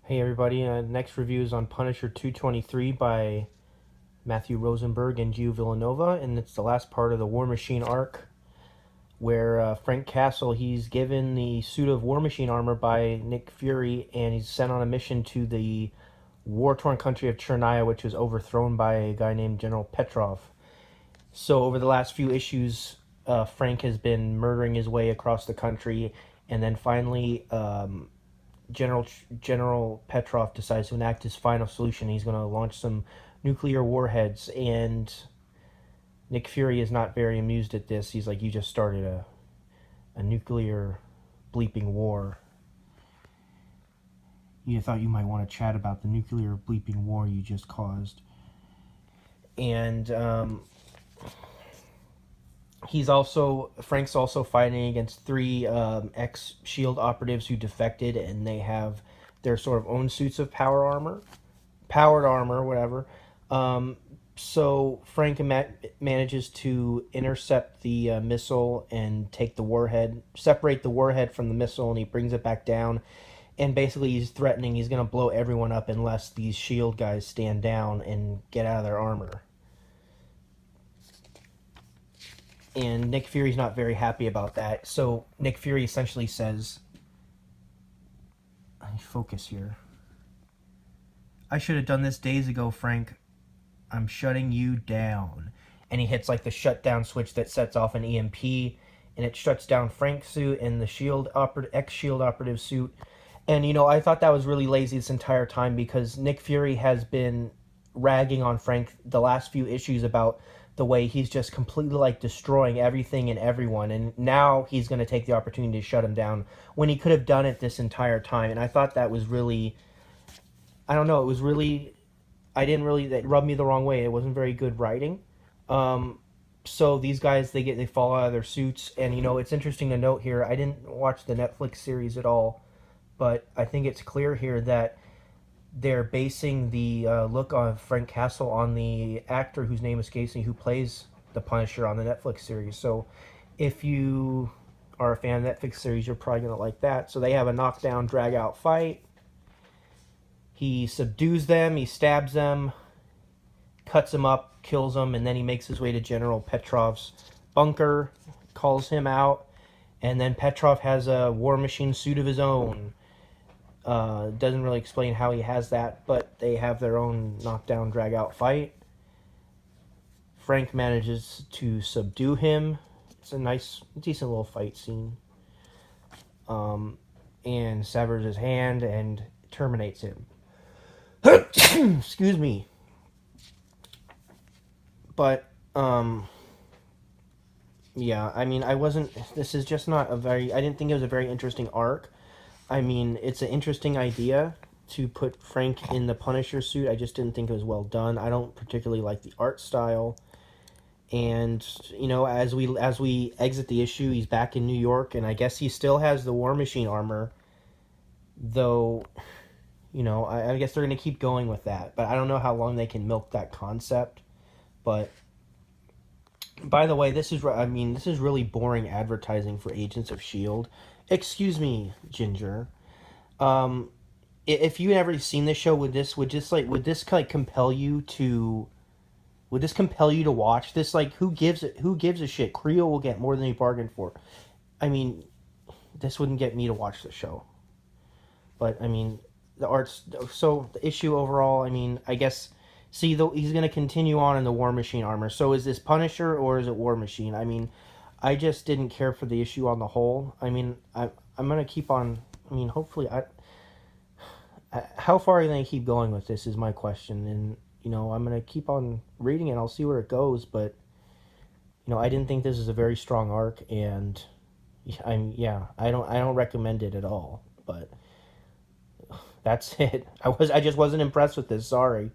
Hey everybody, next review is on Punisher 223 by Matthew Rosenberg and Gio Villanova, and it's the last part of the War Machine arc where Frank Castle, he's given the suit of War Machine armor by Nick Fury, and he's sent on a mission to the war-torn country of Chernaya, which was overthrown by a guy named General Petrov. So over the last few issues, Frank has been murdering his way across the country, and then finally General Petrov decides to enact his final solution. He's going to launch some nuclear warheads, and Nick Fury is not very amused at this. He's like, "You just started a nuclear bleeping war. You thought you might want to chat about the nuclear bleeping war you just caused." And Frank's also fighting against three ex-Shield operatives who defected, and they have their sort of own suits of powered armor, whatever. Um, so Frank manages to intercept the missile and take the warhead, separate the warhead from the missile, and he brings it back down. And basically, he's threatening he's going to blow everyone up unless these Shield guys stand down and get out of their armor. And Nick Fury's not very happy about that. So Nick Fury essentially says, "I focus here. I should have done this days ago, Frank. I'm shutting you down." And he hits like the shutdown switch that sets off an EMP, and it shuts down Frank's suit and the ex-Shield operative suit. And I thought that was really lazy this entire time because Nick Fury has been ragging on Frank the last few issues about the way he's just completely like destroying everything and everyone, and now he's going to take the opportunity to shut him down when he could have done it this entire time. And I thought that was really, I don't know, it was really, I didn't really, that rubbed me the wrong way. It wasn't very good writing. Um, so these guys, they fall out of their suits, and it's interesting to note here. I didn't watch the Netflix series at all, but I think it's clear here that they're basing the look of Frank Castle on the actor whose name escapes me, who plays the Punisher on the Netflix series. So if you are a fan of the Netflix series, you're probably going to like that. So they have a knockdown, drag out fight. He subdues them, he stabs them, cuts them up, kills them, and then he makes his way to General Petrov's bunker, calls him out, and then Petrov has a War Machine suit of his own. Doesn't really explain how he has that, but they have their own knockdown, drag out fight. Frank manages to subdue him. It's a nice, decent little fight scene. And severs his hand and terminates him. Excuse me. But, yeah, I mean, this is just not I didn't think it was a very interesting arc. I mean, it's an interesting idea to put Frank in the Punisher suit. I just didn't think it was well done. I don't particularly like the art style. And as we exit the issue, he's back in New York, and I guess he still has the War Machine armor, though. I guess they're gonna keep going with that, but I don't know how long they can milk that concept. But by the way, this is really boring advertising for Agents of Shield. Excuse me, Ginger. Um, if you ever seen this show, would this like compel you to watch this? Like, who gives a shit? Creel will get more than he bargained for. I mean, this wouldn't get me to watch the show. But I mean, the arts. So the issue overall, I mean, I guess. See, though, he's going to continue on in the War Machine armor. So is this Punisher or is it War Machine? I mean, I just didn't care for the issue on the whole. I mean, I'm going to keep on. I mean, hopefully, how far are you going to keep going with this is my question. And I'm going to keep on reading it. I'll see where it goes. But I didn't think this is a very strong arc, and I don't recommend it at all. But that's it. I just wasn't impressed with this. Sorry.